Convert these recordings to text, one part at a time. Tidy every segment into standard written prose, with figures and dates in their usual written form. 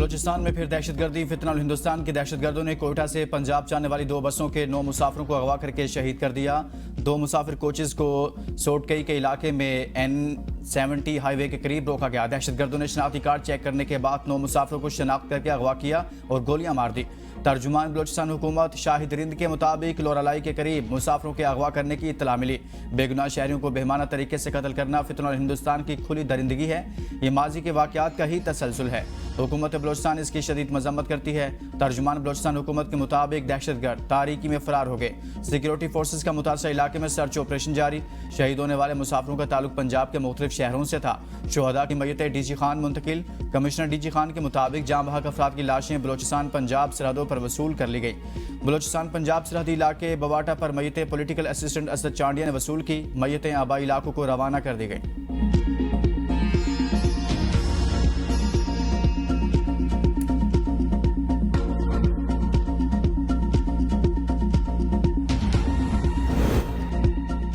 बलूचिस्तान में फिर दहशतगर्दी। फितनल हिंदुस्तान के दहशतगर्दों ने कोयटा से पंजाब जाने वाली 2 बसों के 9 मुसाफिरों को अगवा करके शहीद कर दिया। 2 मुसाफिर कोचेज को सोटकई के इलाके में N70 हाईवे के करीब रोका गया। दहशतगर्दों ने शनाख्ती कार्ड चेक करने के बाद 9 मुसाफिरों को शनाख्त करके अगवा किया और गोलियां मार दी। तर्जुमान बलूचिस्तान हुकूमत शाहिद रिंद के मुताबिक लोरालाई के करीब मुसाफिरों के अगवा करने की इत्तला मिली। बेगुनाह शहरियों को बेहमाना तरीके से कत्ल करना फितनल हिंदुस्तान की खुली दरिंदगी है। ये माजी के वाक़यात का ही तसलसल है। हुकूमत बलूचिस्तान इसकी शदीद मजम्मत करती है। तर्जुमान बलूचिस्तान हुकूमत के मुताबिक दहशतगर्द तारीकी में फरार हो गए। सिक्योरिटी फोर्सेज का मुतासर इलाके में सर्च ऑपरेशन जारी। शहीद होने वाले मुसाफिरों का ताल्लुक पंजाब के मुख्तलिफ शहरों से था। शुहदा की मैयतें DG खान मुंतकिल। कमिश्नर DG खान के मुताबिक जाँ बहक अफराद की लाशें बलूचिस्तान पंजाब सरहदों पर वसूल कर ली गई। बलूचिस्तान पंजाब सरहदी इलाके बवाटा पर मैयतें पॉलिटिकल असिस्टेंट असद चांडिया ने वसूल की। मैयतें आबाई इलाकों को रवाना कर दी गई।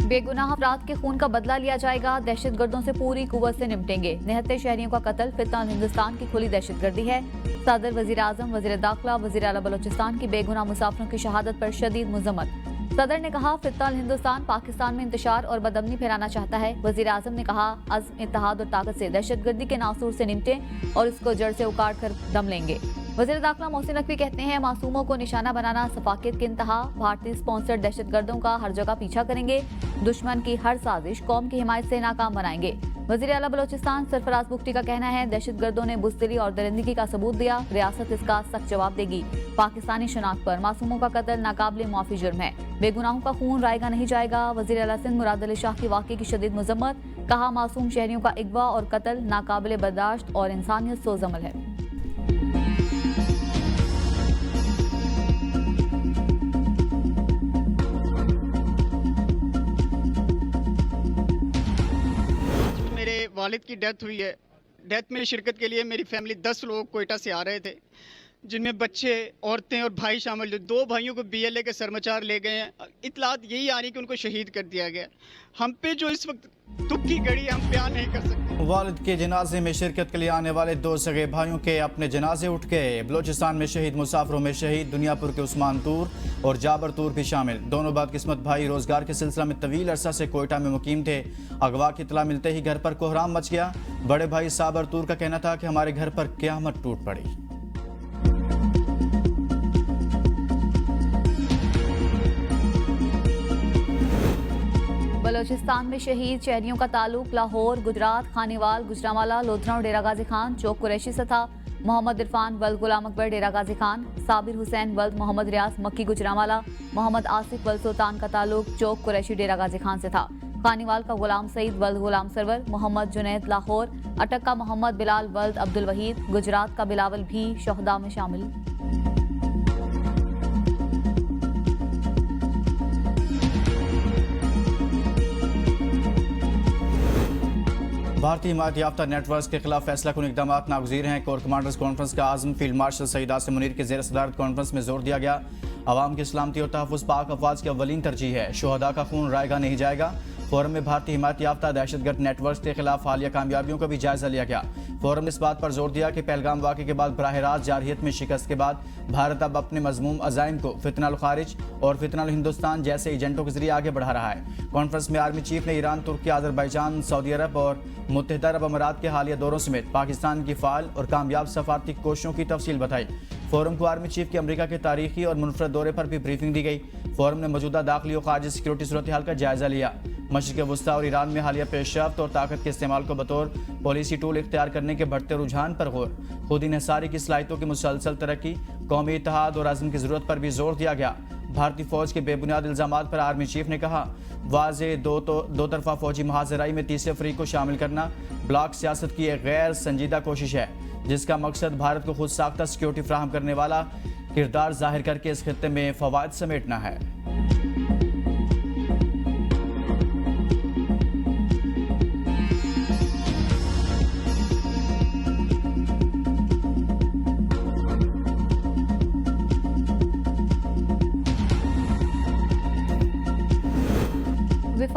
बेगुनाह अफराद के खून का बदला लिया जाएगा। दहशतगर्दों से पूरी कुव्वत से निपटेंगे। निहत्ते शहरियों का कत्ल फितनल हिंदुस्तान की खुली दहशतगर्दी है। सदर, वजीर आजम, वजीर दाखिला, वजीर आला बलूचिस्तान की बेगुनाह मुसाफिरों की शहादत पर शदीद मजम्मत। सदर ने कहा, फितनल हिंदुस्तान पाकिस्तान में इंतशार और बदअमनी फैलाना चाहता है। वजीर आजम ने कहा, अज़्म, इत्तेहाद और ताकत से दहशतगर्दी के नासूर से निपटें और इसको जड़ से उखाड़ कर दम लेंगे। वज़ीर दाखिला मोहसिन नकवी कहते हैं, मासूमों को निशाना बनाना सफाकियत की इंतहा। भारतीय स्पॉन्सर्ड दहशतगर्दों का हर जगह पीछा करेंगे। दुश्मन की हर साजिश कौम की हिमायत से नाकाम बनाएंगे। वज़ीर आला बलूचिस्तान सरफराज बुख्ती का कहना है, दहशतगर्दों ने बुज़दिली और दरिंदगी का सबूत दिया। रियासत इसका सख्त जवाब देगी। पाकिस्तानी शनाख्त पर मासूमों का कत्ल नाकाबिले माफी जुर्म है। बेगुनाहों का खून रायगा नहीं जाएगा। वज़ीर आला सिंध मुराद अली शाह की वाक़े की शदीद मजम्मत। कहा, मासूम शहरियों का अगवा और कत्ल नाकाबिले बर्दाश्त और इंसानियत सोज़ अमल है। वालिद की डेथ हुई है। डेथ में शिरकत के लिए मेरी फैमिली 10 लोग कोयटा से आ रहे थे, जिनमें बच्चे, औरतें और भाई शामिल। जो 2 भाइयों को BLA के सरमचार ले गए हैं। इतलात यही आ रही कि उनको शहीद कर दिया गया। हम पे जो इस वक्त दुख की घड़ी हम बयान नहीं कर सकते। वालिद के जनाजे में शिरकत के लिए आने वाले 2 सगे भाइयों के अपने जनाजे उठ गए। बलूचिस्तान में शहीद मुसाफिरों में शहीद दुनियापुर के उस्मान तूर और जाबर तूर भी शामिल। दोनों बदकिस्मत भाई रोजगार के सिलसिला में तवील अरसा से कोयटा में मुकीम थे। अगवा की इतला मिलते ही घर पर कोहराम मच गया। बड़े भाई साबर तूर का कहना था कि हमारे घर पर क़यामत टूट पड़ी। बलूचिस्तान में शहीद शहरियों का ताल्लुक लाहौर, गुजरात, खानीवाल, गुजरांवाला, लोधरा और डेरा गाजी खान चौक कुरैशी से था। मोहम्मद इरफान वल्द गुलाम अकबर डेरा गाजी खान, साबिर हुसैन वल्द मोहम्मद रियाज मक्की गुजरांवाला, मोहम्मद आसिफ वल्द सुल्तान का ताल्लुक चौक कुरैशी डेरा गाजी खान से था। खानीवाल का गुलाम सईद वल्द गुलाम सरवर, मोहम्मद जुनैद लाहौर, अटक का मोहम्मद बिलाल वल्द अब्दुल वहीद, गुजरात का बिलावल भी शोहदा में शामिल। भारतीय हिमायत याफ्ता नेटवर्क के खिलाफ फैसला कुन इकदाम नागुज़ीर हैं। कोर कमांडर्स कॉन्फ्रेंस का आज़म फील्ड मार्शल सईद आसिम मुनीर के ज़ेर सदारत कॉन्फ्रेंस में जोर दिया गया। अवाम की सलामती और तहफ़्फ़ुज़ पाक अफवाज की अव्वलीन तरजीह है। शुहदा का खून रायगा नहीं जाएगा। फोरम में भारतीय हिमायत याफ्ता दहशतगर्द नेटवर्क के खिलाफ हालिया कामयाबियों का भी जायजा लिया गया। फोरम ने इस बात पर जोर दिया कि पहलगाम वाक़े के बाद बराह रास्त जारहियत में शिकस्त के बाद भारत अब अपने मज़मूम अज़ाइम को फितनल खारिज और फितनल हिंदुस्तान जैसे एजेंटों के जरिए आगे बढ़ा रहा है। कॉन्फ्रेंस में आर्मी चीफ ने ईरान, तुर्की, आज़रबाईजान, सऊदी अरब और मुत्तहिदा अरब अमारात के हालिया दौरों समेत पाकिस्तान की फ़ाल और कामयाब सफारती कोशिशों की तफसील बताई। फोरम को आर्मी चीफ के अमरीका के तारीखी और मुनफरद दौरे पर भी ब्रीफिंग दी गई। फोरम ने मौजूदा दाखिली और खारजी सिक्योरिटी सूरत हाल का जायजा लिया। मशरिक़ वस्ता और ईरान में हालिया पेशरफ्त और ताकत के इस्तेमाल को बतौर पॉलिसी टूल इख्तियार करने के बढ़ते रुझान पर गौर, खुद इन्हिसारी की सलाहियतों की मुसलसल तरक्की, कौमी इत्तेहाद और अज़्म की ज़रूरत पर भी जोर दिया गया। भारतीय फौज के बेबुनियाद इल्ज़ामात पर आर्मी चीफ ने कहा, वाज़े दो तरफा फौजी महाजराई में तीसरे फरीक को शामिल करना ब्लॉक सियासत की एक गैर संजीदा कोशिश है, जिसका मकसद भारत को खुद साख्ता सिक्योरिटी फ्राहम करने वाला किरदार जाहिर करके इस खित्ते में फवायद समेटना है।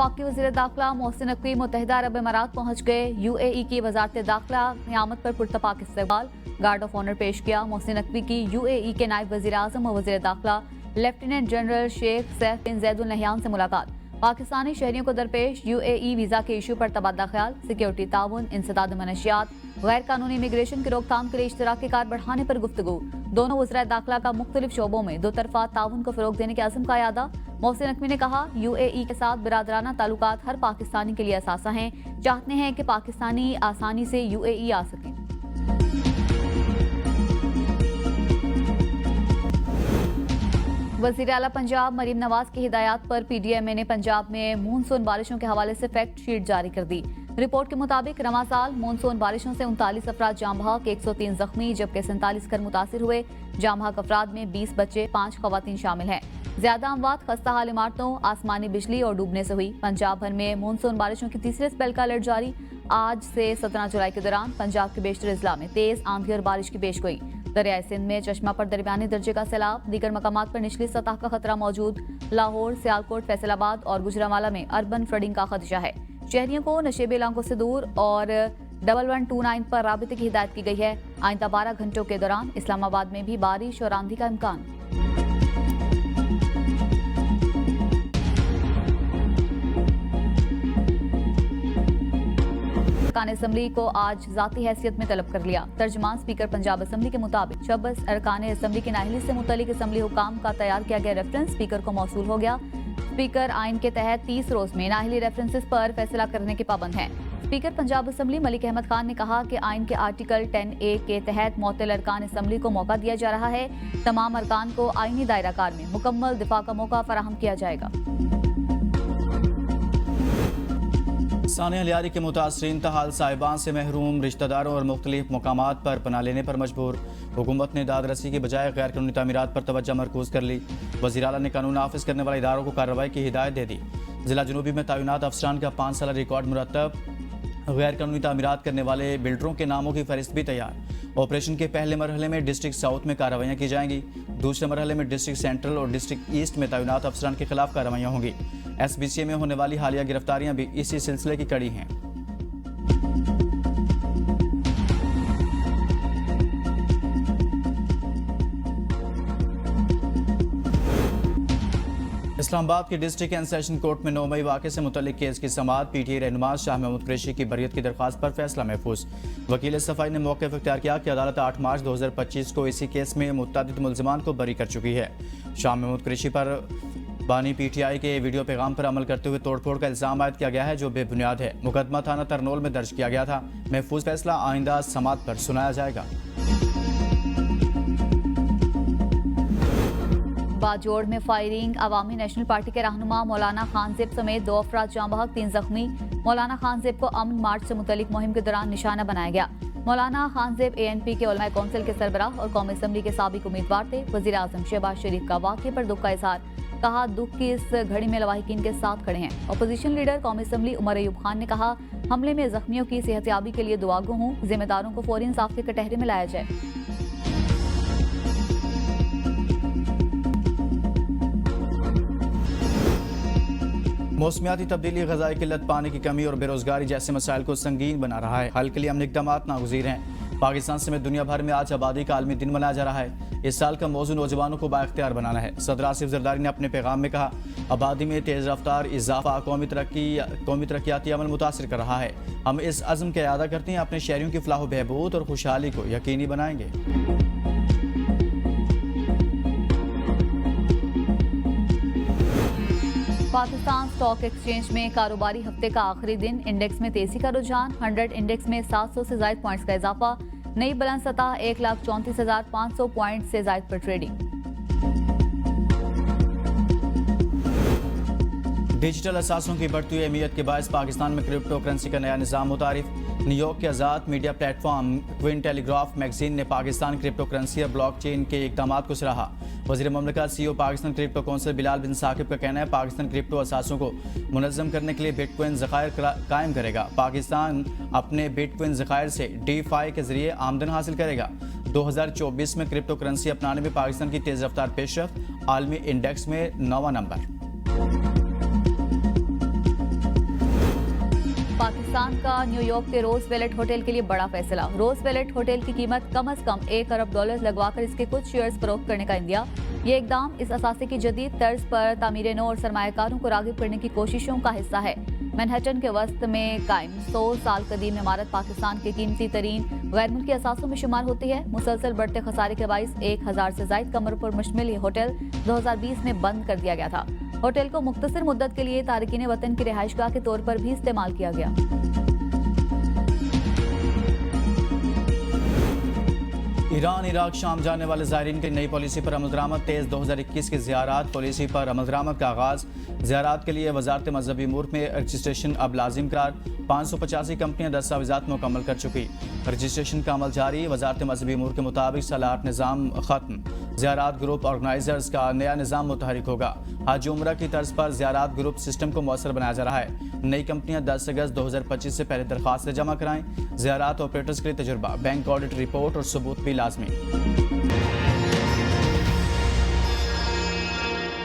वफाकी वज़ीर दाखिला मोहसिन नकवी मुत्तहिदा अरब अमारात पहुंच गए। UAE की वजारत दाखिला क़यामत पर पुरतपाक इस्तकबाल, गार्ड ऑफ ऑनर पेश किया। मोहसिन नकवी की UAE के नायब वज़ीर आज़म और वज़ीर दाखिला लेफ्टिनेंट जनरल शेख सैफ बिन ज़ैद अल नहयान से मुलाकात। पाकिस्तानी शहरियों को दरपेश UAE वीज़ा के इशू पर तबादला ख्याल, सिक्योरिटी ताउन, इंसदाद मनशियात, गैर कानूनी इमिग्रेशन की रोकथाम के लिए इश्तराकी कार बढ़ाने पर गुफ्तगू। दोनों वज़राए दाखिला का मुख्तलिफ शोबों में दो तरफा ताउन को फ़रोग देने के अज़म का यादा। मोहसिन नकवी ने कहा, UAE के साथ बिरादराना ताल्लुकात हर पाकिस्तानी के लिए असासा हैं। चाहते हैं कि पाकिस्तानी आसानी से UAE आ सकें। वज़ीर आला पंजाब मरीम नवाज की हिदायत पर PDMA ने पंजाब में मानसून बारिशों के हवाले से फैक्ट शीट जारी कर दी। रिपोर्ट के मुताबिक रवा साल मानसून बारिशों से 39 अफराद जाम बहक, 103 जख्मी जबकि 47 घर मुतासिर हुए। जाम बहक अफराद में 20 बच्चे, 5 खवातीन शामिल हैं। ज्यादा अमवात खस्ता हाल इमारतों, आसमानी बिजली और डूबने से हुई। पंजाब भर में मानसून बारिशों की तीसरे स्पेल का अलर्ट जारी। आज से 17 जुलाई के दौरान पंजाब के बेशतर अजला में तेज आंधी और बारिश की पेशगोई। दरियाए सिंध में चश्मा पर दरमियानी दर्जे का सैलाब, दीगर मकामात पर निचली सतह का खतरा मौजूद। लाहौर, सियालकोट, फैसलाबाद और गुजरांवाला में अर्बन फ्लडिंग का खदशा है। शहरियों को नशेबी इलाकों से दूर और 1129 पर राबिते की हिदायत की गई है। आइंदा 12 घंटों के दौरान इस्लामाबाद में भी बारिश और आंधी का इम्कान। अरकान असम्बली को आज जाती हैसियत में तलब कर लिया। तर्जमान स्पीकर पंजाब असम्बली के मुताबिक 26 अरकान असम्बली की नाअहली से मुतल्लिक असम्बली हुकाम का तैयार किया गया रेफरेंस स्पीकर को मौसूल हो गया। स्पीकर आइन के तहत 30 रोज में नाअहली रेफरेंसेस पर फैसला करने के पाबंद हैं। स्पीकर पंजाब असम्बली मलिक अहमद खान ने कहा कि आइन के आर्टिकल 10A के तहत मुअत्तल अरकान असम्बली को मौका दिया जा रहा है। तमाम अरकान को आइनी दायरा कार में मुकम्मल दिफा का मौका फराहम किया जाएगा। सानिया लियारी के मुतासरीन तहाल साहिबान से महरूम, रिश्तेदारों और मुख्तलिफ मकामात पर पनाह लेने पर मजबूर। हुकूमत ने दाद रसी के बजाय गैर कानूनी तामीरात पर तवज्जो मरकूज कर ली। वज़ीर आला ने कानून नाफिज करने वाले इदारों को कार्रवाई की हिदायत दे दी। जिला जनूबी में तैनात अफसरान का 5 साल रिकॉर्ड मुरतब। गैर कानूनी तामीरात करने वाले बिल्डरों के नामों की फहरिस्त भी तैयार। ऑपरेशन के पहले मरहले में डिस्ट्रिक्ट साउथ में कार्रवाइयाँ की जाएंगी। दूसरे मरहले में डिस्ट्रिक्ट सेंट्रल और डिस्ट्रिक्ट ईस्ट में तैनात अफसरान के खिलाफ कार्रवाइयाँ होंगी। SBCA में होने वाली हालिया गिरफ्तारियां भी इसी सिलसिले की कड़ी हैं। इस्लामाबाद के डिस्ट्रिक्ट एंड सेशन कोर्ट में 9 मई वाक़े से मुतल्लिक केस की समाअत। PTI रहनुमा शाह महमूद कुरैशी की बरियत की दरख्वास्त पर फैसला महफूज। वकील सफाई ने मौक़िफ़ इख्तियार किया कि अदालत 8 मार्च 2025 को इसी केस में मुतअद्दिद मुल्ज़िमान को बरी कर चुकी है। शाह महमूद कुरैशी पर बानी PTI के वीडियो पैगाम पर अमल करते हुए तोड़फोड़ का इल्ज़ाम आयद किया गया है, जो बेबुनियाद है। मुकदमा थाना तरनोल में दर्ज किया गया था। महफूज फैसला आइंदा समाअत पर सुनाया जाएगा। बाजोड़ में फायरिंग, अवामी नेशनल पार्टी के रहनुमा मौलाना खानजेब समेत 2 अफराद जाँ बहक, 3 जख्मी। मौलाना खानजेब को अमन मार्च से मुतल्लिक मुहिम के दौरान निशाना बनाया गया। मौलाना खानजेब ANP के उलमा कौंसिल के सरबराह और कौमी असम्बली के साबिक उम्मीदवार थे। वज़ीर आज़म शहबाज शरीफ का वाक़े पर दुख का इजहार, कहा दुख की इस घड़ी में लवाहिकीन के साथ खड़े हैं। अपोजिशन लीडर कौमी असम्बली उमर अयूब खान ने कहा, हमले में जख्मियों की सेहतयाबी के लिए दुआगो हूँ। जिम्मेदारों को फौरी इंसाफ के कटहरे में लाया जाए। मौसमियाती तब्दीली, ग़ज़ाई किल्लत, पानी की कमी और बेरोजगारी जैसे मसाइल को संगीन बना रहा है। हल के लिए अमन इक़दामात नागुज़ीर हैं। पाकिस्तान समेत दुनिया भर में आज आबादी का आलमी दिन मनाया जा रहा है। इस साल का मौजू नौजवानों को बाइख्तियार बनाना है। सदर आसिफ ज़रदारी ने अपने पैगाम में कहा, आबादी में तेज़ रफ्तार इजाफा कौमी तरक्याती अमल मुतासिर कर रहा है। हम इस अज़्म का इरादा करते हैं, अपने शहरियों की फलाह बहबूद और खुशहाली को यकीनी बनाएंगे। पाकिस्तान स्टॉक एक्सचेंज में कारोबारी हफ्ते का आखिरी दिन, इंडेक्स में तेजी का रुझान। 100 इंडेक्स में 700 से ज़ायद पॉइंट्स का इजाफा। नई बुलंद सतह 1,34,500 पॉइंट से ज़ायद पर ट्रेडिंग। डिजिटल असासों की बढ़ती हुई अहमियत के बायस पाकिस्तान में क्रिप्टो करेंसी का नया निज़ाम मुतारिफ। न्यूयॉर्क के आज़ाद media platform Cointelegraph magazine ने पाकिस्तान क्रिप्टो करेंसी और ब्लॉकचेन के इक़दामात को सराहा। वज़ीर ममलकत CEO Pakistan crypto council Bilal bin Saqib का कहना है, पाकिस्तान क्रिप्टो असासों को मुनज़्ज़म करने के लिए बिटकॉइन ज़खायर कायम करेगा। पाकिस्तान अपने बिटकॉइन ज़खायर से DeFi के जरिए आमदन हासिल करेगा। 2024 में क्रिप्टो करेंसी अपनाने में पाकिस्तान की तेज़ रफ्तार पेशरफ्त, आलमी इंडेक्स में 9वां नंबर। पाकिस्तान का न्यूयॉर्क के रोज वेलेट होटल के लिए बड़ा फैसला। रोज वेलेट होटल की कीमत कम से कम $1 अरब लगवाकर इसके कुछ शेयर्स फरोख्त करने का इंदिया। ये इकदाम इस असासे की जदीद तर्ज पर तामीर नौ और सरमायाकारों को रागिब करने की कोशिशों का हिस्सा है। मैनहट्टन के वस्त में कायम 100 साल कदीम इमारत पाकिस्तान के कीमती तरीन गैर मुल्की असासों में शुमार होती है। मुसलसल बढ़ते खसारे के बाइस 1000 से जायद कमरों पर मुश्तमिल ये होटल 2020 में बंद कर दिया गया था। होटल को मुख्तसर मुद्दत के लिए तारकीन वतन की रिहाइशगाह के तौर पर भी इस्तेमाल किया गया। ईरान इराक शाम जाने वाले ज़ायरीन की नई पॉलिसी पर अमलदरामद तेज़। 2021 की ज़ियारात पॉलिसी पर अमलदरामद का आगाज़। ज़ियारात के लिए वजारत मजहबी अमूर में रजिस्ट्रेशन अब लाजिम करार। 585 कंपनियां दस्तावेज़ात मुकम्मल कर चुकी। रजिस्ट्रेशन का अमल जारी। वजारत मजहबी अमूर के मुताबिक सलाहत निज़ाम ख़त्म। ज़ियारात ग्रुप ऑर्गेनाइजर्स का नया निज़ाम मुतहरिक होगा। हज उम्रा की तर्ज पर ज़ियारात ग्रुप सिस्टम को मौसर बनाया जा रहा है। नई कंपनियां 10 अगस्त 2025 से पहले दरख्वास्तें जमा कराएं। ज़ियारात ऑपरेटर्स के लिए तजुर्बा, बैंक ऑडिट रिपोर्ट और सबूत भी लाजमी।